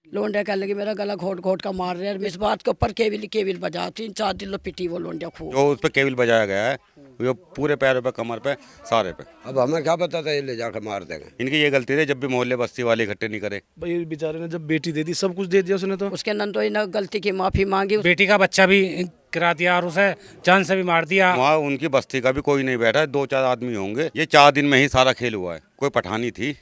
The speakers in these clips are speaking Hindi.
लोंडिया कहने लगी मेरा गला घोट घोट का मार रहे हैं। इस बात के ऊपर केविल केविल बजा 3-4 दिन पिटी वो लोंडिया खूब। जो उस पर केबिल बजाया गया है वो पूरे पैरों पे, कमर पे, सारे पे। अब हमें क्या पता था ये ले जाकर मार देंगे। इनकी ये गलती थी जब भी मोहल्ले बस्ती वाले इकट्ठे नहीं करे। भाई बेचारे ने जब बेटी दे दी, सब कुछ दे दिया उसने। तो उसके नंदोई ने गलती की माफी मांगी, बेटी का बच्चा भी गिरा दिया और उसे जान से भी मार दिया। वहाँ उनकी बस्ती का भी कोई नहीं बैठा है, 2-4 आदमी होंगे। ये 4 दिन में ही सारा खेल हुआ है। कोई पठानी थी,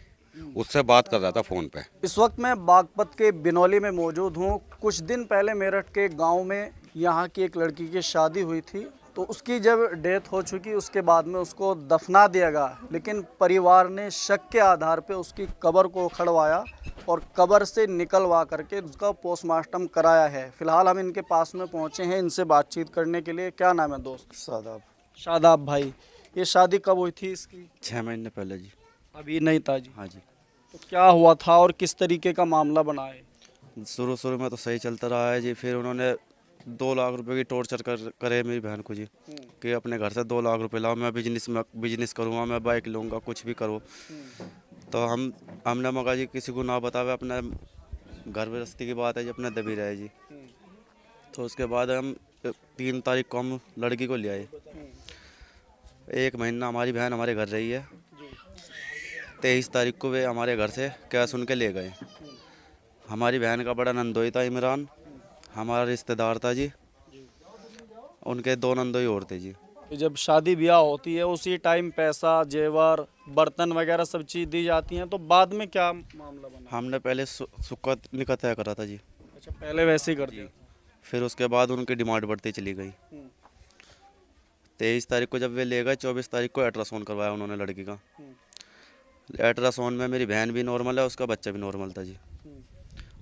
उससे बात कर रहा था फोन पे। इस वक्त मैं बागपत के बिनौली में मौजूद हूँ। कुछ दिन पहले मेरठ के गांव में यहाँ की एक लड़की की शादी हुई थी, तो उसकी जब डेथ हो चुकी उसके बाद में उसको दफना दिया गया, लेकिन परिवार ने शक के आधार पे उसकी कब्र को उखड़वाया और कब्र से निकलवा करके उसका पोस्टमार्टम कराया है। फिलहाल हम इनके पास में पहुँचे हैं इनसे बातचीत करने के लिए। क्या नाम है दोस्त? शादाब। शादाब भाई, ये शादी कब हुई थी इसकी? 6 महीने पहले जी। अभी नहीं था जी? हाँ जी। तो क्या हुआ था और किस तरीके का मामला बना है? शुरू में तो सही चलता रहा है जी। फिर उन्होंने 2 लाख रुपए की टॉर्चर करे मेरी बहन को जी, कि अपने घर से 2 लाख रुपए लाओ, मैं बिजनेस करूँगा, मैं बाइक लूँगा, कुछ भी करो। तो हमने मगा जी किसी को ना बतावे, अपना घर गृहस्थी की बात है जी, अपने दबी रहे जी। तो उसके बाद हम 3 तारीख को हम लड़की को ले आए। 1 महीना हमारी बहन हमारे घर रही है। 23 तारीख को वे हमारे घर से कैश उनके ले गए। हमारी बहन का बड़ा नंदोई था इमरान, हमारा रिश्तेदार था जी। उनके 2 नंदोई और थे जी। जब शादी ब्याह होती है उसी टाइम पैसा, जेवर, बर्तन वगैरह सब चीज़ दी जाती हैं, तो बाद में क्या मामला बना? हमने पहले सुक्का निकाह तय करा था जी। अच्छा, पहले वैसे ही कर दिया। फिर उसके बाद उनकी डिमांड बढ़ती चली गई। 23 तारीख को जब वे ले गए, 24 तारीख को अल्ट्रासाउंड करवाया उन्होंने लड़की का। अल्ट्रासाउंड में मेरी बहन भी नॉर्मल है, उसका बच्चा भी नॉर्मल था जी।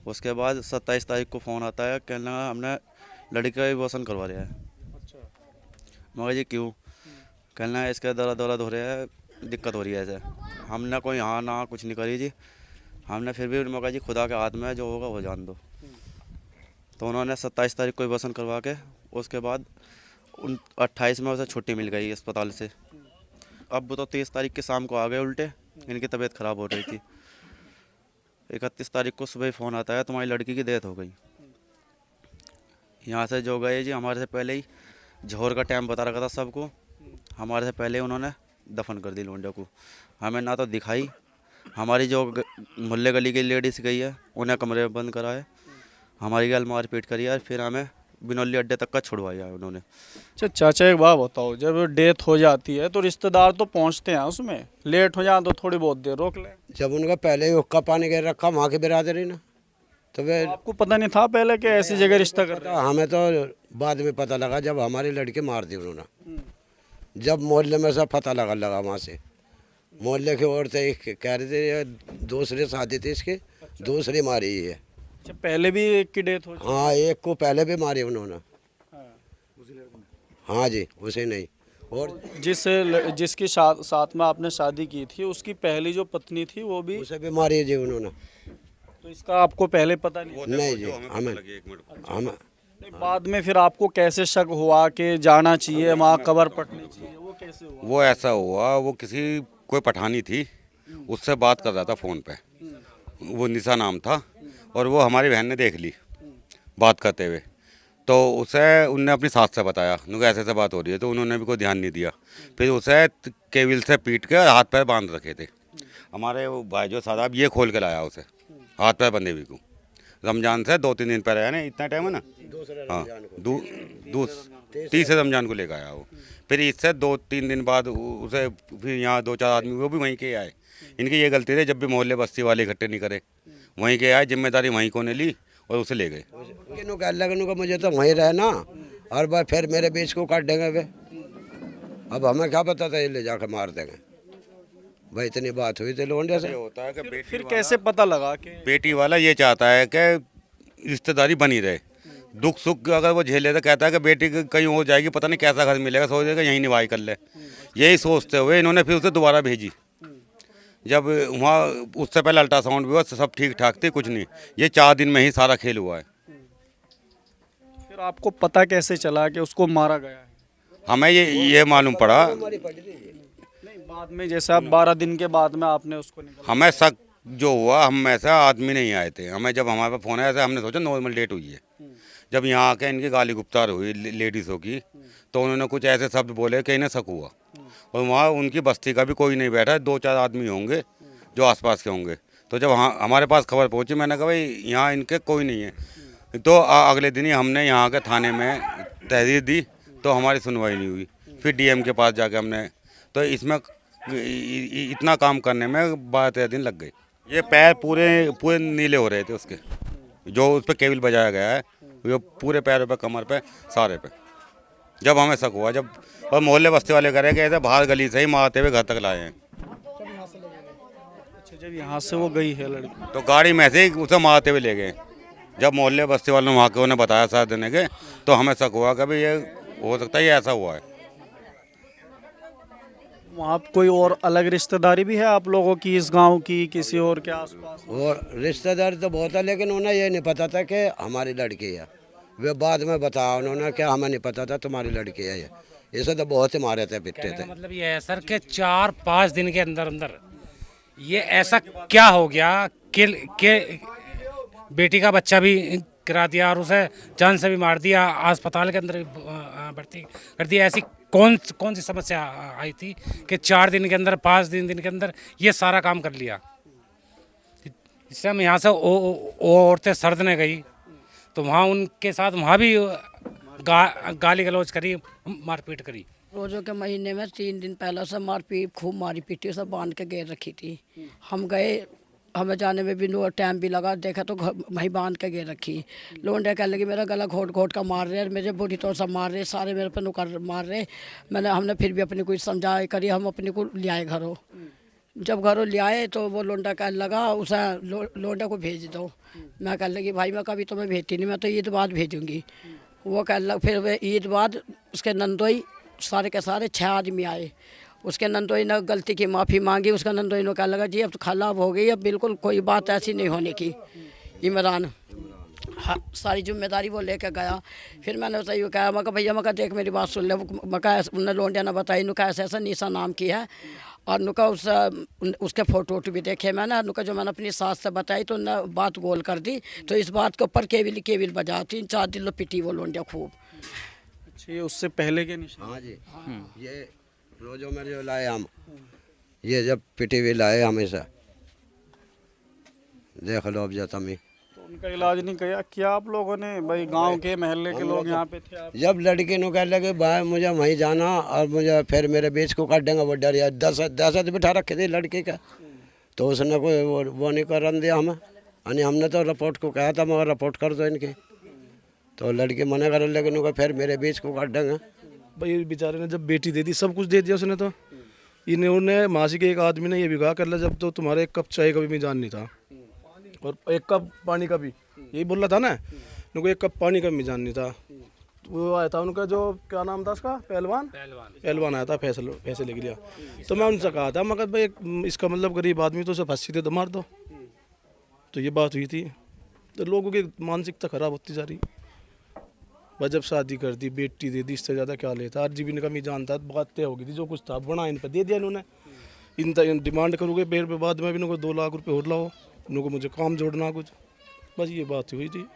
उसके बाद 27 तारीख को फ़ोन आता है, कहना हमने लड़की का अबॉर्शन करवा लिया है। अच्छा, मगर जी क्यों? कहना है इसके दर्द हो रहे हैं, दिक्कत हो रही है ऐसे। हमने कोई हाँ ना कुछ नहीं करी जी। हमने फिर भी मगर जी खुदा के हाथ में है, जो होगा वो जान दो। तो उन्होंने 27 तारीख को अबॉर्शन करवा के उसके बाद 28 में उसे छुट्टी मिल गई अस्पताल से। अब वो तो 23 तारीख के शाम को आ गए उल्टे, इनकी तबीयत ख़राब हो रही थी। 31 तारीख को सुबह फ़ोन आता है, तुम्हारी लड़की की डेथ हो गई। यहाँ से जो गए जी, हमारे से पहले ही जोहर का टाइम बता रखा था सबको, हमारे से पहले उन्होंने दफन कर दी लोंडे को। हमें ना तो दिखाई, हमारी जो मोहल्ले गली की लेडीज़ गई है उन्हें कमरे में बंद करा है, हमारी गल मारपीट करी है, फिर हमें बिनौली अड्डे तक का छुड़वाया है उन्होंने। अच्छा चाचा, एक बात बताओ, जब डेथ हो जाती है तो रिश्तेदार तो पहुंचते हैं उसमें, लेट हो जाए तो थोड़ी बहुत देर रोक लें। जब उनका पहले ही हुक्का पानी गिर रखा वहाँ की बिरादरी ना, तो वे आपको पता नहीं था पहले कि ऐसी जगह रिश्ता कर रहे हैं? हमें तो बाद में पता लगा जब हमारी लड़की मार दी उन्होंने। जब मोहल्ले में सब पता लगा वहाँ से, मोहल्ले की औरतें कह रहे थे ये दूसरी शादी थी इसकी, दूसरी मारी है। अच्छा, पहले भी एक की डेथ हो? हाँ, एक को पहले भी मारी उन्होंने। हाँ जी, उसे नहीं। और जिसकी साथ में आपने शादी की थी, उसकी पहली जो पत्नी थी वो भी? उसे भी मारी है जी उन्होंने। तो इसका आपको पहले पता नहीं? नहीं जी, हमें नहीं, बाद में फिर आपको कैसे शक हुआ कि जाना चाहिए वहाँ कब्र पटनी चाहिए, वो कैसे हुआ? वो ऐसा हुआ, वो कोई पठानी थी, उससे बात कर रहा था फ़ोन पे। वो निशा नाम था, और वो हमारी बहन ने देख ली बात करते हुए। तो उनने अपनी सास से बताया, उनको ऐसे ऐसे बात हो रही है, तो उन्होंने भी कोई ध्यान नहीं दिया। फिर उसे केबिल से पीट के हाथ पैर बांध रखे थे। हमारे वो भाई जो साहब, ये खोल के लाया उसे, हाथ पैर बंधे हुए को। रमजान से 2-3 दिन पहले है ना, इतना टाइम है ना। हाँ, 30 रमजान को लेकर आया वो। फिर इससे 2-3 दिन बाद उसे फिर यहाँ 2-4 आदमी वो भी वहीं के आए। इनकी ये गलती थी जब भी मोहल्ले बस्ती वाले इकट्ठे नहीं करे, वहीं के आए, जिम्मेदारी वहीं को ने ली और उसे ले गए। का मुझे तो वहीं रहना, और भाई फिर मेरे बीच को काट देंगे वे। अब हमें क्या पता था ये ले जाकर मार देंगे। भाई इतनी बात हुई थी लोंडे से। होता है कि फिर कैसे पता लगा कि बेटी वाला ये चाहता है कि रिश्तेदारी बनी रहे, दुख सुख अगर वो झेले तो कहता है कि बेटी कहीं हो जाएगी, पता नहीं कैसा घर मिलेगा, सोचेगा यहीं निभाई कर ले। यही सोचते हुए इन्होंने फिर उसे दोबारा भेजी। जब वहाँ उससे पहले अल्ट्रासाउंड भी हुआ, सब ठीक ठाक थी, कुछ नहीं। ये 4 दिन में ही सारा खेल हुआ है। फिर आपको पता कैसे चला कि उसको मारा गया है? हमें ये मालूम पड़ा, नहीं, बाद में जैसे आप 12 दिन के बाद में आपने उसको निकाला। हमें शक जो हुआ, हम ऐसा आदमी नहीं आए थे, हमें जब हमारे पास फ़ोन आया था हमने सोचा नॉर्मल डेट हुई है। जब यहाँ आके इनकी गाली गुप्तार हुई लेडीज़ों की, तो उन्होंने कुछ ऐसे शब्द बोले कि इन्हें शक हुआ। और वहाँ उनकी बस्ती का भी कोई नहीं बैठा, 2-4 आदमी होंगे जो आसपास के होंगे। तो जब हमारे पास खबर पहुँची, मैंने कहा भाई यहाँ इनके कोई नहीं है। तो अगले दिन ही हमने यहाँ के थाने में तहरीर दी, तो हमारी सुनवाई नहीं हुई। फिर डीएम के पास जाके हमने, तो इसमें इतना काम करने में 12-13 दिन लग गए। ये पैर पूरे पूरे नीले हो रहे थे उसके, जो उस पर केबल बजाया गया है, जो पूरे पैरों पे, कमर पे, सारे पे। जब हमें शक हुआ, जब और मोहल्ले बस्ती वाले करे कि ऐसे बाहर गली से ही मारते हुए घर तक लाए हैं। अच्छा, जब यहाँ से वो गई है लड़की, तो गाड़ी में से ही उसे मारते हुए ले गए। जब मोहल्ले बस्ती वालों ने वहाँ के उन्हें बताया साथ देने के, तो हमें शक हुआ कि भाई ये हो सकता है ये ऐसा हुआ है। वहाँ कोई और अलग रिश्तेदारी भी है आप लोगों की, इस गांव की, किसी और के आसपास? और रिश्तेदार तो बहुत है, लेकिन उन्हें ये नहीं पता था कि हमारी लड़की है। वे बाद में बताया उन्होंने कि हमें नहीं पता था तुम्हारी लड़की है ये। ऐसे तो बहुत से मारे थे, पिटते थे। मतलब ये है सर कि 4-5 दिन के अंदर अंदर ये ऐसा क्या हो गया कि बेटी का बच्चा भी गिरा दिया और उसे जान से भी मार दिया, अस्पताल के अंदर भर्ती कर दिया। ऐसी कौन सी समस्या आई थी कि 4 दिन के अंदर, 5 दिन के अंदर ये सारा काम कर लिया? इससे हम यहाँ से औरतें सर्दने गई, तो वहाँ उनके साथ वहाँ भी गाली गलौज करी, मारपीट करी। रोज़ों के महीने में 3 दिन पहले से मारपीट, खूब मारी पीटी, सब बांध के घेर रखी थी। हम गए, हमें जाने में भी नो टाइम भी लगा, देखा तो वहीं बांध के घेर रखी। लोंडे कहने लगे मेरा गला घोट घोट का मार रहे, मेरे बुरी तौर से मार रहे, सारे मेरे पे नुकर मार रहे। हमने फिर भी अपनी कुछ समझाए करी, हम अपने को ले आए घरों। जब घरों ले आए तो वो लोंडा कहने लगा उसे लोंडा को भेज दो। मैं कहने लगी भाई मैं कभी तुम्हें भेजती नहीं, मैं तो ईद बाद भेजूँगी। वो कहने लगा, फिर वे ईद बाद उसके नंदोई सारे के सारे 6 आदमी आए। उसके नंदोई ने गलती की माफ़ी मांगी। उसका नंदोई ने कहा लगा जी अब तो खराब हो गई, अब बिल्कुल कोई बात ऐसी नहीं होने की। इमरान हाँ, सारी जिम्मेदारी वो लेकर गया। फिर मैंने उसे यूँ कहा, मैं कहा भैया, मैं कहा देख मेरी बात सुन ले। मैं कहा उन्हें लोंडिया ने बताई, नुका ऐसा ऐसा निशा नाम की है, और नुका उसके फ़ोटो भी देखे मैंने। नुका जो मैंने अपनी सास से बताई तो उन्हें बात गोल कर दी। तो इस बात के ऊपर केबिल बजा, 3-4 दिन पिटी वो लोंडिया खूब। अच्छा, ये उससे पहले के निशान? हाँ जी, ये रोजों में जो लाए हम, ये जब पिटी हुई लाए हमेशा, देख लो अब जाता मैं। तो उनका इलाज नहीं किया आप लोगों ने? भाई गांव के महल्ले के लोग यहाँ पे थे आप? जब लड़की ने कह लगे भाई मुझे वहीं जाना और मुझे फिर मेरे बीच को काट देंगे, वो डर या 10 बिठा रखे थे लड़की का। तो उसने कोई वो नहीं कर दिया हमें। यानी हमने तो रिपोर्ट को कहा था मगर रिपोर्ट कर दो इनकी, तो लड़की मना कर, लेकिन उनको फिर मेरे बीच को काट देंगे। भाई बेचारे ने जब बेटी दे दी, सब कुछ दे दिया उसने। तो इन्होंने मासी के एक आदमी ने ये भी कहा कर ले, जब तो तुम्हारे 1 कप चाय का भी जान नहीं था और 1 कप पानी का भी, यही बोल रहा था ना, उनको 1 कप पानी का भी जान नहीं था। वो आया था उनका, जो क्या नाम था उसका, पहलवान आया था पैसे लेके लिया। तो मैं उनसे कहा था, मगर भाई इसका मतलब गरीब आदमी तो उसे फांसी दे दो, मार दो। तो ये बात हुई थी। तो लोगों की मानसिकता खराब होती जा रही। बस जब शादी कर दी, बेटी दे दी, इससे ज़्यादा क्या लेता। RGB ने कमी जानता, बात तय हो गई थी, जो कुछ था बना इन पर दे दिया इन्होंने। इन डिमांड करोगे फिर बाद में भी इनको 2 लाख रुपए और लाओ, इनको मुझे काम जोड़ना कुछ, बस ये बात हुई थी।